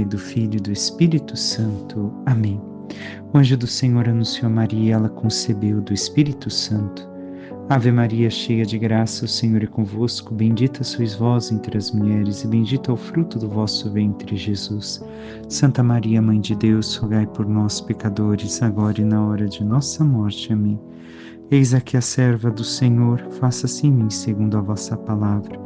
Pai, do Filho e do Espírito Santo. Amém. O anjo do Senhor anunciou a Maria, ela concebeu do Espírito Santo. Ave Maria, cheia de graça, o Senhor é convosco. Bendita sois vós entre as mulheres, e bendito é o fruto do vosso ventre, Jesus. Santa Maria, Mãe de Deus, rogai por nós, pecadores, agora e na hora de nossa morte. Amém. Eis aqui a serva do Senhor, faça-se em mim segundo a vossa palavra.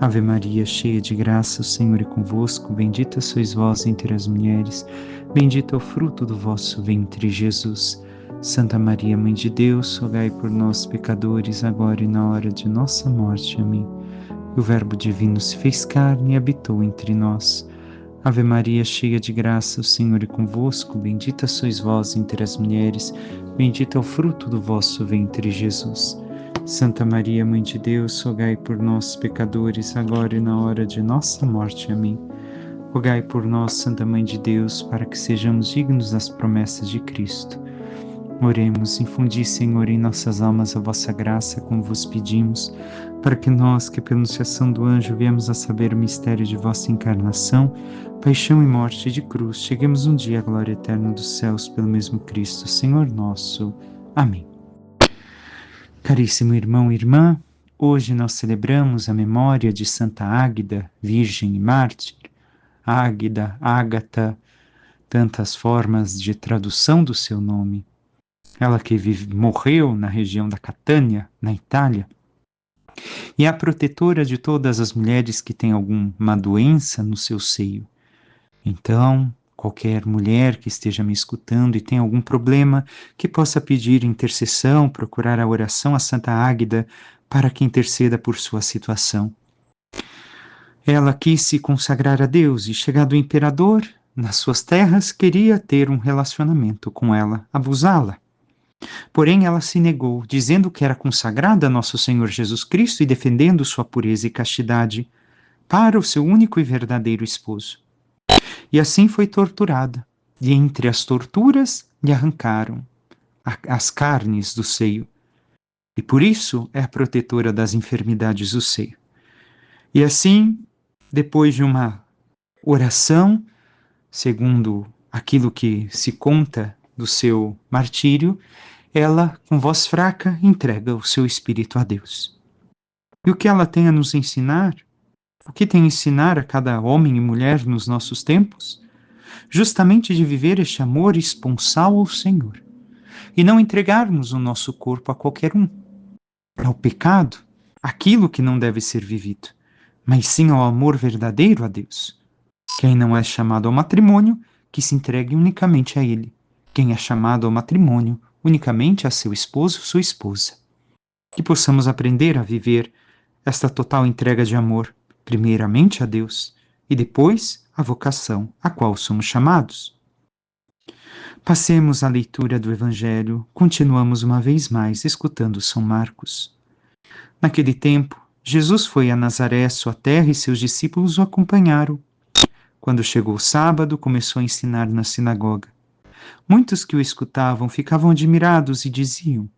Ave Maria, cheia de graça, o Senhor é convosco. Bendita sois vós entre as mulheres, bendito é o fruto do vosso ventre, Jesus. Santa Maria, Mãe de Deus, rogai por nós, pecadores, agora e na hora de nossa morte. Amém. O Verbo divino se fez carne e habitou entre nós. Ave Maria, cheia de graça, o Senhor é convosco. Bendita sois vós entre as mulheres, bendito é o fruto do vosso ventre, Jesus. Santa Maria, Mãe de Deus, rogai por nós, pecadores, agora e na hora de nossa morte. Amém. Rogai por nós, Santa Mãe de Deus, para que sejamos dignos das promessas de Cristo. Oremos. Infundi, Senhor, em nossas almas a vossa graça, como vos pedimos, para que nós, que pela anunciação do anjo viemos a saber o mistério de vossa encarnação, paixão e morte de cruz, cheguemos um dia à glória eterna dos céus pelo mesmo Cristo, Senhor nosso. Amém. Caríssimo irmão e irmã, hoje nós celebramos a memória de Santa Águeda, virgem e mártir. Águeda, Ágata, tantas formas de tradução do seu nome. Ela que morreu na região da Catânia, na Itália, e é a protetora de todas as mulheres que têm alguma doença no seu seio. Então, qualquer mulher que esteja me escutando e tenha algum problema, que possa pedir intercessão, procurar a oração a Santa Águeda para que interceda por sua situação. Ela quis se consagrar a Deus e, chegado o imperador, nas suas terras, queria ter um relacionamento com ela, abusá-la. Porém, ela se negou, dizendo que era consagrada a nosso Senhor Jesus Cristo e defendendo sua pureza e castidade para o seu único e verdadeiro esposo. E assim foi torturada, e entre as torturas lhe arrancaram as carnes do seio. E por isso é a protetora das enfermidades do seio. E assim, depois de uma oração, segundo aquilo que se conta do seu martírio, ela, com voz fraca, entrega o seu espírito a Deus. E o que ela tem a nos ensinar? O que tem a ensinar a cada homem e mulher nos nossos tempos? Justamente de viver este amor esponsal ao Senhor. E não entregarmos o nosso corpo a qualquer um. Ao pecado, aquilo que não deve ser vivido. Mas sim ao amor verdadeiro a Deus. Quem não é chamado ao matrimônio, que se entregue unicamente a Ele. Quem é chamado ao matrimônio, unicamente a seu esposo, sua esposa. Que possamos aprender a viver esta total entrega de amor, primeiramente a Deus, e depois a vocação a qual somos chamados. Passemos à leitura do Evangelho, continuamos uma vez mais escutando São Marcos. Naquele tempo, Jesus foi a Nazaré, sua terra, e seus discípulos o acompanharam. Quando chegou o sábado, começou a ensinar na sinagoga. Muitos que o escutavam ficavam admirados e diziam: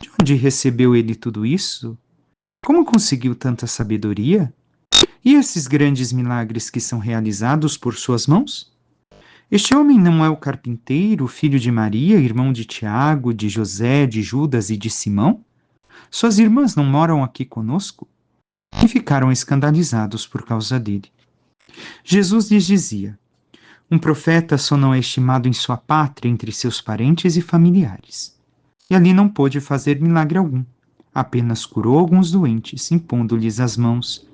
de onde recebeu ele tudo isso? Como conseguiu tanta sabedoria? E esses grandes milagres que são realizados por suas mãos? Este homem não é o carpinteiro, filho de Maria, irmão de Tiago, de José, de Judas e de Simão? Suas irmãs não moram aqui conosco? E ficaram escandalizados por causa dele. Jesus lhes dizia: um profeta só não é estimado em sua pátria entre seus parentes e familiares. E ali não pôde fazer milagre algum. Apenas curou alguns doentes, impondo-lhes as mãos,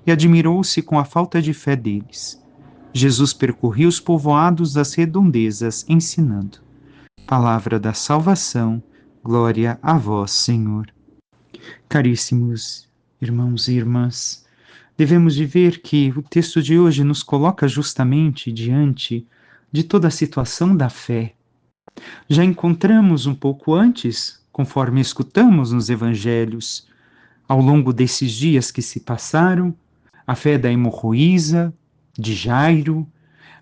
e admirou-se com a falta de fé deles. Jesus percorria os povoados das redondezas, ensinando. Palavra da salvação, glória a vós, Senhor. Caríssimos irmãos e irmãs, devemos de ver que o texto de hoje nos coloca justamente diante de toda a situação da fé. Já encontramos um pouco antes, conforme escutamos nos evangelhos, ao longo desses dias que se passaram, a fé da hemorroísa, de Jairo,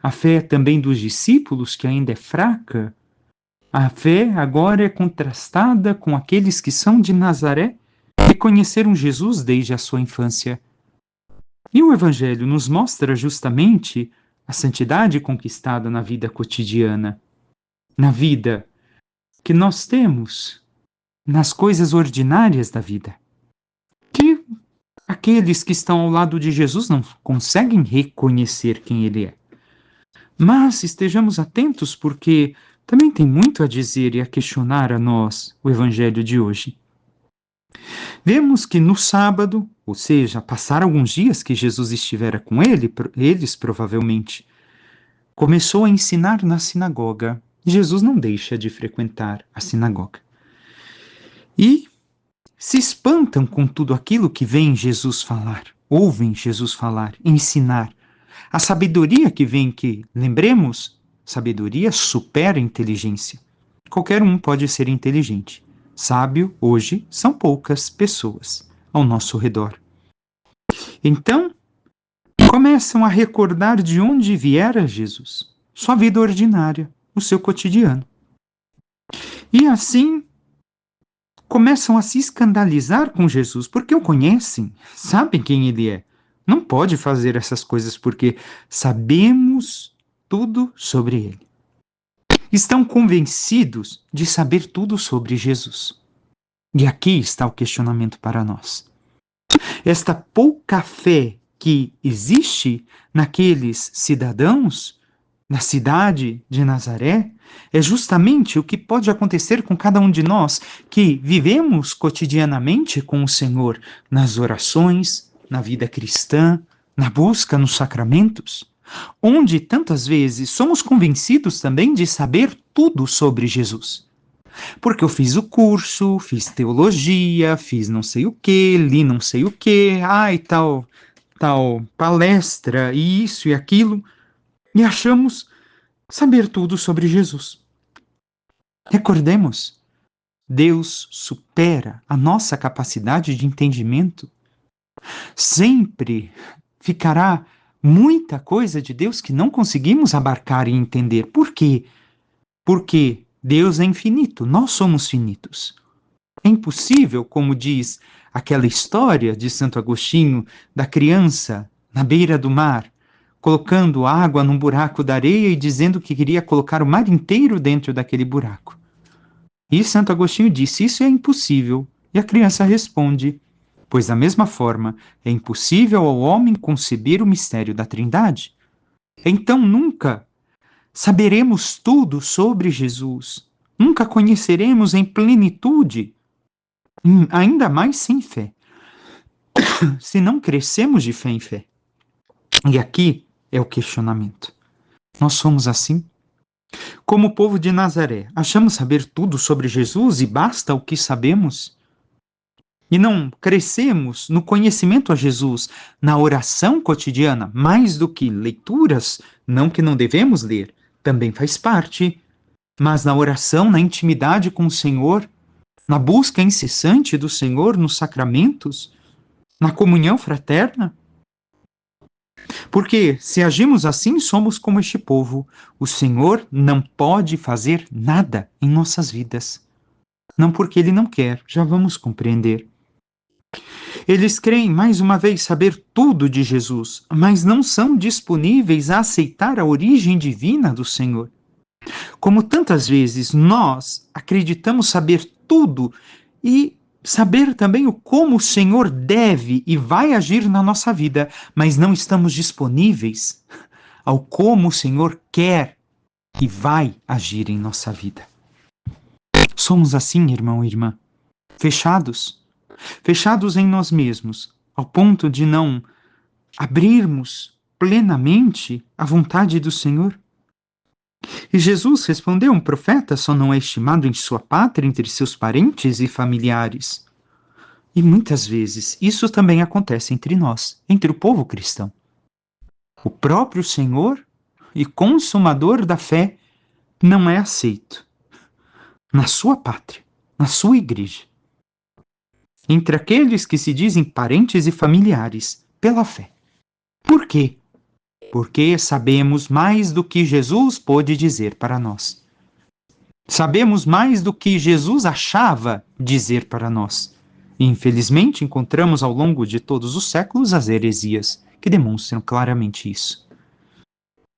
a fé também dos discípulos, que ainda é fraca. A fé agora é contrastada com aqueles que são de Nazaré e conheceram Jesus desde a sua infância. E o Evangelho nos mostra justamente a santidade conquistada na vida cotidiana, na vida que nós temos, nas coisas ordinárias da vida, que aqueles que estão ao lado de Jesus não conseguem reconhecer quem ele é. Mas estejamos atentos, porque também tem muito a dizer e a questionar a nós o Evangelho de hoje. Vemos que no sábado, ou seja, passaram alguns dias que Jesus estivera com eles provavelmente, começou a ensinar na sinagoga. Jesus não deixa de frequentar a sinagoga. E se espantam com tudo aquilo que vem Jesus falar, ouvem Jesus falar, ensinar. A sabedoria que vem, que, lembremos, sabedoria supera a inteligência. Qualquer um pode ser inteligente. Sábio, hoje, são poucas pessoas ao nosso redor. Então, começam a recordar de onde viera Jesus, sua vida ordinária, o seu cotidiano. E assim, começam a se escandalizar com Jesus, porque o conhecem, sabem quem ele é. Não pode fazer essas coisas porque sabemos tudo sobre ele. Estão convencidos de saber tudo sobre Jesus. E aqui está o questionamento para nós. Esta pouca fé que existe naqueles cidadãos na cidade de Nazaré é justamente o que pode acontecer com cada um de nós que vivemos cotidianamente com o Senhor nas orações, na vida cristã, na busca nos sacramentos, onde tantas vezes somos convencidos também de saber tudo sobre Jesus. Porque eu fiz o curso, fiz teologia, fiz não sei o que, li não sei o que, tal palestra, e isso e aquilo, e achamos saber tudo sobre Jesus. Recordemos, Deus supera a nossa capacidade de entendimento. Sempre ficará muita coisa de Deus que não conseguimos abarcar e entender. Por quê? Porque Deus é infinito, nós somos finitos. É impossível, como diz aquela história de Santo Agostinho, da criança na beira do mar, colocando água num buraco da areia e dizendo que queria colocar o mar inteiro dentro daquele buraco. E Santo Agostinho disse, isso é impossível. E a criança responde, pois da mesma forma é impossível ao homem conceber o mistério da Trindade. Então nunca saberemos tudo sobre Jesus. Nunca conheceremos em plenitude, ainda mais sem fé, se não crescemos de fé em fé. E aqui é o questionamento. Nós somos assim? Como o povo de Nazaré, achamos saber tudo sobre Jesus e basta o que sabemos? E não crescemos no conhecimento a Jesus, na oração cotidiana, mais do que leituras, não que não devemos ler, também faz parte, mas na oração, na intimidade com o Senhor, na busca incessante do Senhor nos sacramentos, na comunhão fraterna? Porque se agimos assim, somos como este povo. O Senhor não pode fazer nada em nossas vidas. Não porque Ele não quer, já vamos compreender. Eles creem, mais uma vez, saber tudo de Jesus, mas não são disponíveis a aceitar a origem divina do Senhor. Como tantas vezes nós acreditamos saber tudo e saber também o como o Senhor deve e vai agir na nossa vida, mas não estamos disponíveis ao como o Senhor quer e vai agir em nossa vida. Somos assim, irmão e irmã, fechados em nós mesmos, ao ponto de não abrirmos plenamente a vontade do Senhor. E Jesus respondeu, um profeta só não é estimado em sua pátria, entre seus parentes e familiares. E muitas vezes isso também acontece entre nós, entre o povo cristão. O próprio Senhor e consumador da fé não é aceito na sua pátria, na sua igreja, entre aqueles que se dizem parentes e familiares pela fé. Por quê? Porque sabemos mais do que Jesus pôde dizer para nós. Sabemos mais do que Jesus achava dizer para nós. E, infelizmente, encontramos ao longo de todos os séculos as heresias que demonstram claramente isso.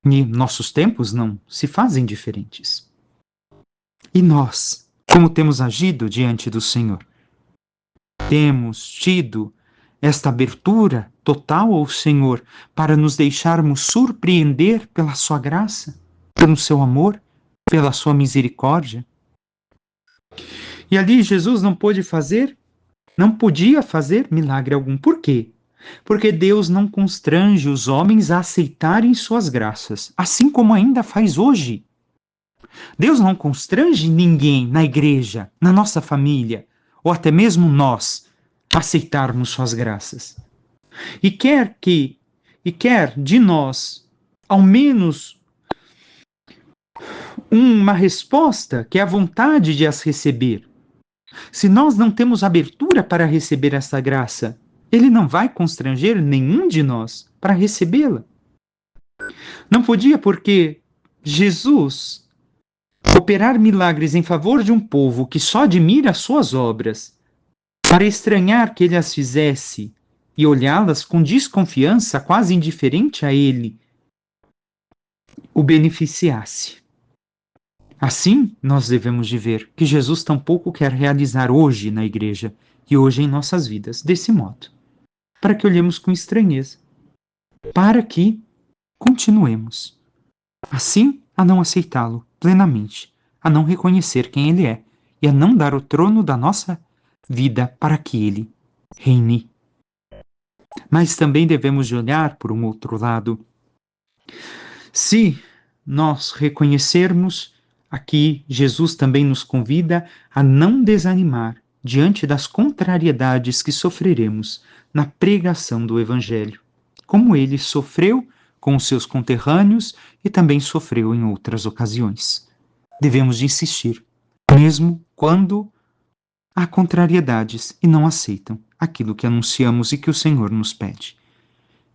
E nossos tempos não se fazem diferentes. E nós, como temos agido diante do Senhor? Temos tido esta abertura total ao Senhor para nos deixarmos surpreender pela sua graça, pelo seu amor, pela sua misericórdia? E ali Jesus não podia fazer milagre algum. Por quê? Porque Deus não constrange os homens a aceitarem suas graças, assim como ainda faz hoje. Deus não constrange ninguém na igreja, na nossa família, ou até mesmo nós, a aceitarmos suas graças. E quer de nós ao menos uma resposta, que é a vontade de as receber. Se nós não temos abertura para receber essa graça, ele não vai constranger nenhum de nós para recebê-la. Não podia, porque Jesus operar milagres em favor de um povo que só admira as suas obras, para estranhar que ele as fizesse e olhá-las com desconfiança, quase indiferente a ele, o beneficiasse. Assim, nós devemos de ver que Jesus tampouco quer realizar hoje na igreja e hoje em nossas vidas, desse modo, para que olhemos com estranheza, para que continuemos, assim, a não aceitá-lo plenamente, a não reconhecer quem ele é e a não dar o trono da nossa vida para que ele reine. Mas também devemos de olhar por um outro lado. Se nós reconhecermos, aqui Jesus também nos convida a não desanimar diante das contrariedades que sofreremos na pregação do Evangelho, como ele sofreu com os seus conterrâneos e também sofreu em outras ocasiões. Devemos de insistir, mesmo quando há contrariedades e não aceitam aquilo que anunciamos e que o Senhor nos pede.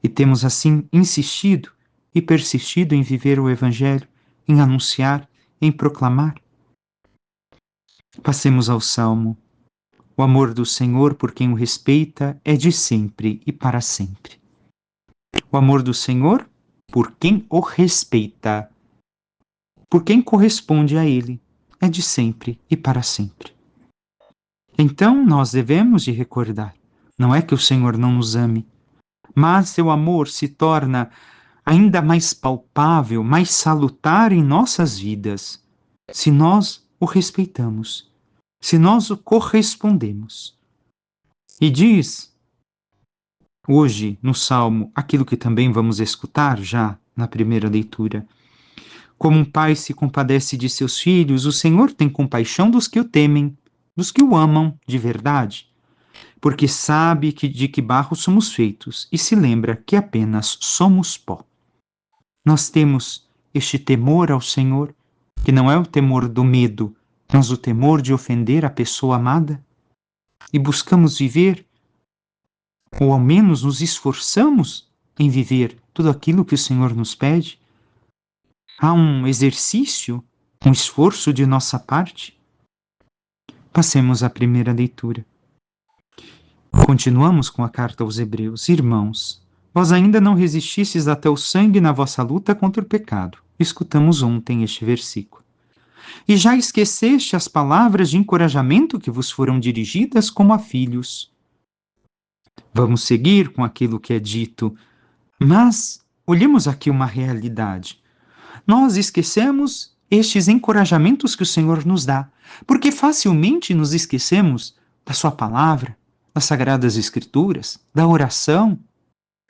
E temos assim insistido e persistido em viver o Evangelho, em anunciar, em proclamar. Passemos ao Salmo. O amor do Senhor por quem o respeita é de sempre e para sempre. O amor do Senhor por quem o respeita, por quem corresponde a ele, é de sempre e para sempre. Então nós devemos de recordar, não é que o Senhor não nos ame, mas seu amor se torna ainda mais palpável, mais salutar em nossas vidas, se nós o respeitamos, se nós o correspondemos. E diz hoje no Salmo aquilo que também vamos escutar já na primeira leitura. Como um pai se compadece de seus filhos, o Senhor tem compaixão dos que o temem, dos que o amam de verdade, porque sabe de que barro somos feitos e se lembra que apenas somos pó. Nós temos este temor ao Senhor, que não é o temor do medo, mas o temor de ofender a pessoa amada, e buscamos viver, ou ao menos nos esforçamos em viver tudo aquilo que o Senhor nos pede. Há um exercício, um esforço de nossa parte. Passemos à primeira leitura. Continuamos com a carta aos Hebreus. Irmãos, vós ainda não resististes até o sangue na vossa luta contra o pecado. Escutamos ontem este versículo. E já esqueceste as palavras de encorajamento que vos foram dirigidas como a filhos. Vamos seguir com aquilo que é dito, mas olhemos aqui uma realidade. Nós esquecemos estes encorajamentos que o Senhor nos dá, porque facilmente nos esquecemos da sua palavra, das Sagradas Escrituras, da oração,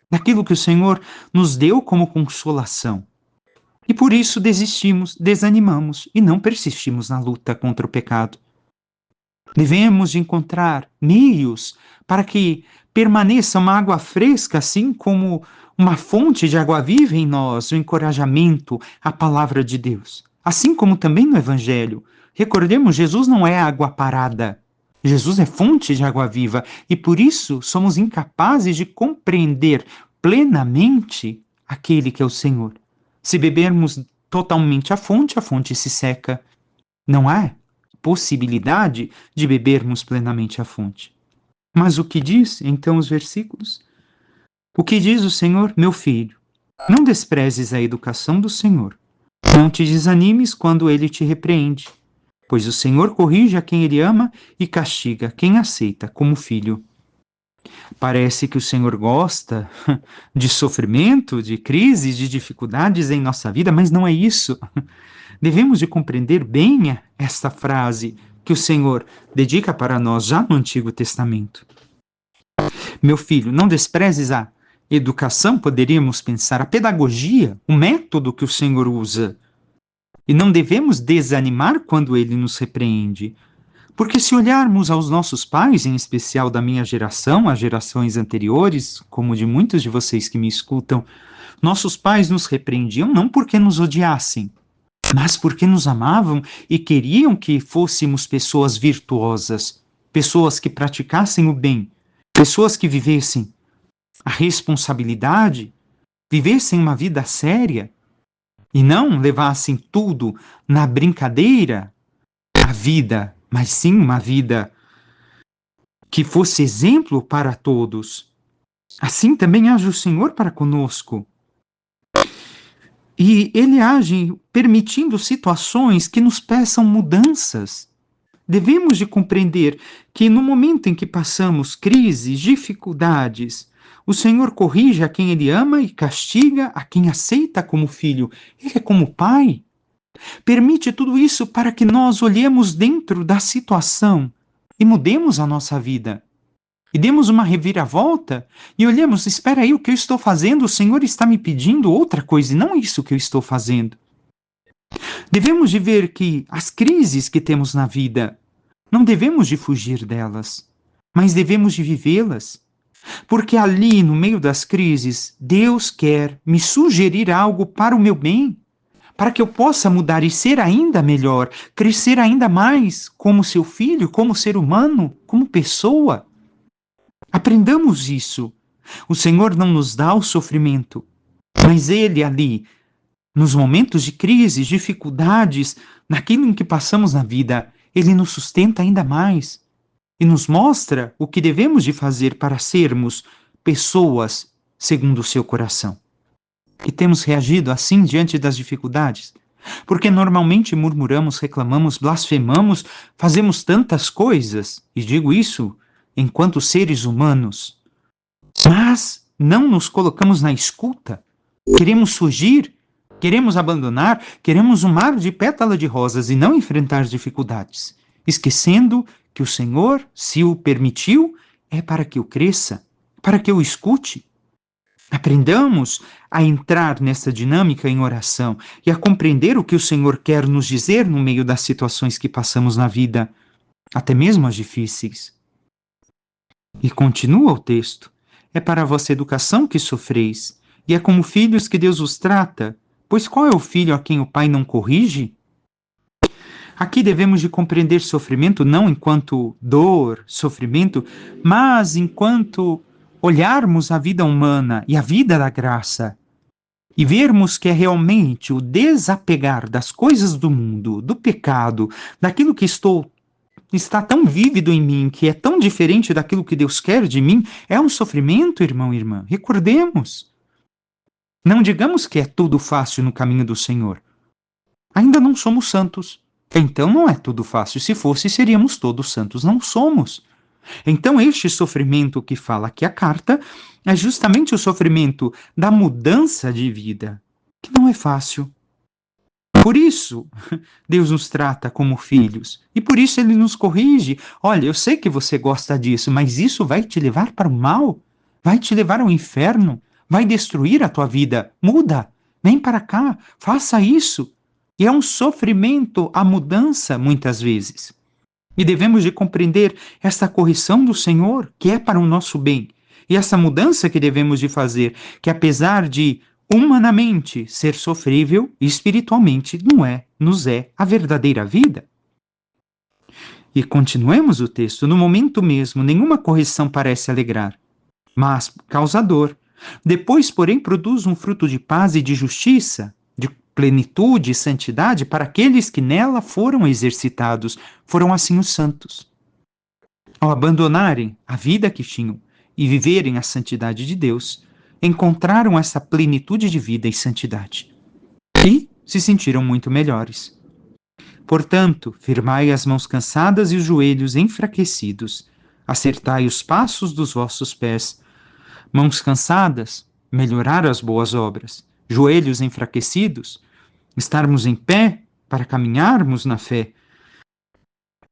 daquilo que o Senhor nos deu como consolação. E por isso desistimos, desanimamos e não persistimos na luta contra o pecado. Devemos de encontrar meios para que permaneça uma água fresca, assim como uma fonte de água viva em nós, o encorajamento, a palavra de Deus. Assim como também no Evangelho. Recordemos, Jesus não é água parada. Jesus é fonte de água viva e por isso somos incapazes de compreender plenamente aquele que é o Senhor. Se bebermos totalmente a fonte se seca. Não há possibilidade de bebermos plenamente a fonte. Mas o que diz, então, os versículos? O que diz o Senhor? Meu filho, Não desprezes a educação do Senhor. Não te desanimes quando ele te repreende, pois o Senhor corrige a quem ele ama e castiga quem aceita como filho. Parece que o Senhor gosta de sofrimento, de crises, de dificuldades em nossa vida, mas não é isso. Devemos de compreender bem esta frase que o Senhor dedica para nós já no Antigo Testamento. Meu filho, não desprezes a educação, poderíamos pensar, a pedagogia, o método que o Senhor usa. E não devemos desanimar quando ele nos repreende. Porque se olharmos aos nossos pais, em especial da minha geração, as gerações anteriores, como de muitos de vocês que me escutam, nossos pais nos repreendiam não porque nos odiassem, mas porque nos amavam e queriam que fôssemos pessoas virtuosas, pessoas que praticassem o bem, pessoas que vivessem a responsabilidade, vivessem uma vida séria e não levassem tudo na brincadeira, a vida, mas sim uma vida que fosse exemplo para todos. Assim também age o Senhor para conosco. E ele age permitindo situações que nos peçam mudanças. Devemos de compreender que no momento em que passamos crises, dificuldades, o Senhor corrige a quem ele ama e castiga a quem aceita como filho. Ele é como pai. Permite tudo isso para que nós olhemos dentro da situação e mudemos a nossa vida. E demos uma reviravolta e olhemos, espera aí, o que eu estou fazendo? O Senhor está me pedindo outra coisa e não isso que eu estou fazendo. Devemos de ver que as crises que temos na vida, não devemos de fugir delas, mas devemos de vivê-las. Porque ali, no meio das crises, Deus quer me sugerir algo para o meu bem, para que eu possa mudar e ser ainda melhor, crescer ainda mais como seu filho, como ser humano, como pessoa. Aprendamos isso. O Senhor não nos dá o sofrimento, mas Ele ali, nos momentos de crise, dificuldades, naquilo em que passamos na vida, Ele nos sustenta ainda mais e nos mostra o que devemos de fazer para sermos pessoas segundo o seu coração. E temos reagido assim diante das dificuldades, porque normalmente murmuramos, reclamamos, blasfemamos, fazemos tantas coisas, e digo isso enquanto seres humanos, mas não nos colocamos na escuta. Queremos fugir, queremos abandonar, queremos um mar de pétala de rosas e não enfrentar dificuldades, esquecendo que o Senhor, se o permitiu, é para que eu cresça, para que eu escute. Aprendamos a entrar nessa dinâmica em oração e a compreender o que o Senhor quer nos dizer no meio das situações que passamos na vida, até mesmo as difíceis. E continua o texto: é para a vossa educação que sofreis, e é como filhos que Deus os trata, pois qual é o filho a quem o pai não corrige? Aqui devemos de compreender sofrimento não enquanto dor, sofrimento, mas enquanto olharmos a vida humana e a vida da graça e vermos que é realmente o desapegar das coisas do mundo, do pecado, daquilo que está tão vívido em mim, que é tão diferente daquilo que Deus quer de mim, é um sofrimento, irmão e irmã. Recordemos. Não digamos que é tudo fácil no caminho do Senhor. Ainda não somos santos. Então não é tudo fácil. Se fosse, seríamos todos santos. Não somos. Então este sofrimento que fala aqui a carta é justamente o sofrimento da mudança de vida, que não é fácil. Por isso, Deus nos trata como filhos. E por isso ele nos corrige. Olha, eu sei que você gosta disso, mas isso vai te levar para o mal. Vai te levar ao inferno. Vai destruir a tua vida. Muda. Vem para cá. Faça isso. E é um sofrimento a mudança, muitas vezes. E devemos de compreender esta correção do Senhor, que é para o nosso bem. E essa mudança que devemos de fazer, que apesar de humanamente ser sofrível, espiritualmente nos é a verdadeira vida. E continuemos o texto. No momento mesmo, nenhuma correção parece alegrar, mas causa dor. Depois, porém, produz um fruto de paz e de justiça, de plenitude e santidade para aqueles que nela foram exercitados, foram assim os santos. Ao abandonarem a vida que tinham e viverem a santidade de Deus, encontraram essa plenitude de vida e santidade e se sentiram muito melhores. Portanto, firmai as mãos cansadas e os joelhos enfraquecidos, acertai os passos dos vossos pés. Mãos cansadas, melhorar as boas obras. Joelhos enfraquecidos, estarmos em pé para caminharmos na fé.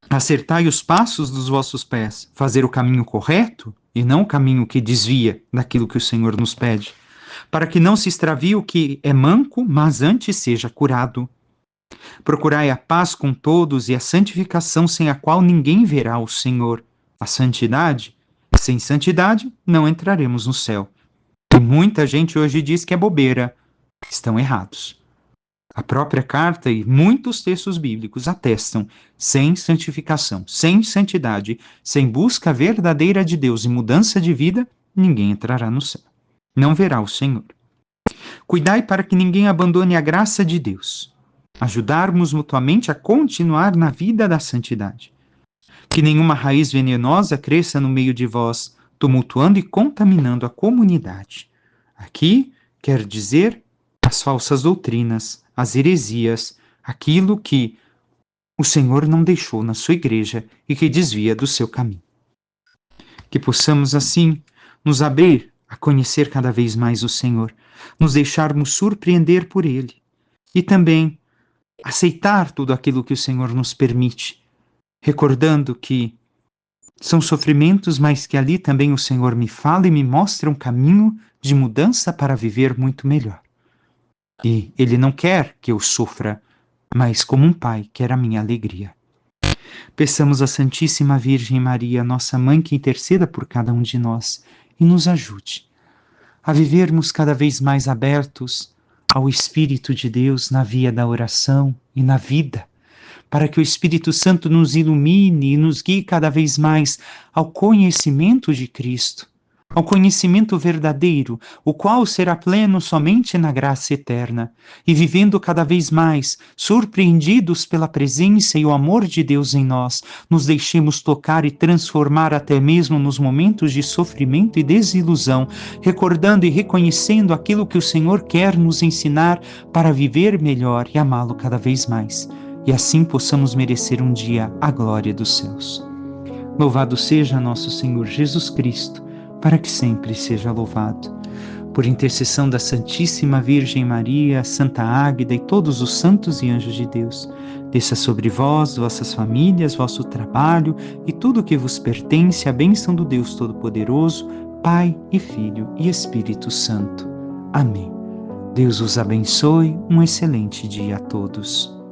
Acertai os passos dos vossos pés, fazer o caminho correto e não o caminho que desvia daquilo que o Senhor nos pede, para que não se extravie o que é manco, mas antes seja curado. Procurai a paz com todos e a santificação sem a qual ninguém verá o Senhor. A santidade, sem santidade, não entraremos no céu. E muita gente hoje diz que é bobeira. Estão errados. A própria carta e muitos textos bíblicos atestam: sem santificação, sem santidade, sem busca verdadeira de Deus e mudança de vida, ninguém entrará no céu. Não verá o Senhor. Cuidai para que ninguém abandone a graça de Deus. Ajudarmos mutuamente a continuar na vida da santidade. Que nenhuma raiz venenosa cresça no meio de vós, tumultuando e contaminando a comunidade. Aqui quer dizer as falsas doutrinas, as heresias, aquilo que o Senhor não deixou na sua igreja e que desvia do seu caminho. Que possamos, assim, nos abrir a conhecer cada vez mais o Senhor, nos deixarmos surpreender por Ele e também aceitar tudo aquilo que o Senhor nos permite, recordando que são sofrimentos, mas que ali também o Senhor me fala e me mostra um caminho de mudança para viver muito melhor. E Ele não quer que eu sofra, mas como um pai quer a minha alegria. Peçamos à Santíssima Virgem Maria, nossa Mãe, que interceda por cada um de nós e nos ajude a vivermos cada vez mais abertos ao Espírito de Deus na via da oração e na vida, para que o Espírito Santo nos ilumine e nos guie cada vez mais ao conhecimento de Cristo, ao conhecimento verdadeiro, o qual será pleno somente na graça eterna, e vivendo cada vez mais, surpreendidos pela presença e o amor de Deus em nós, nos deixemos tocar e transformar até mesmo nos momentos de sofrimento e desilusão, recordando e reconhecendo aquilo que o Senhor quer nos ensinar para viver melhor e amá-lo cada vez mais, e assim possamos merecer um dia a glória dos céus. Louvado seja nosso Senhor Jesus Cristo, para que sempre seja louvado. Por intercessão da Santíssima Virgem Maria, Santa Águida e todos os santos e anjos de Deus, desça sobre vós, vossas famílias, vosso trabalho e tudo que vos pertence, a bênção do Deus Todo-Poderoso, Pai e Filho e Espírito Santo. Amém. Deus os abençoe, um excelente dia a todos.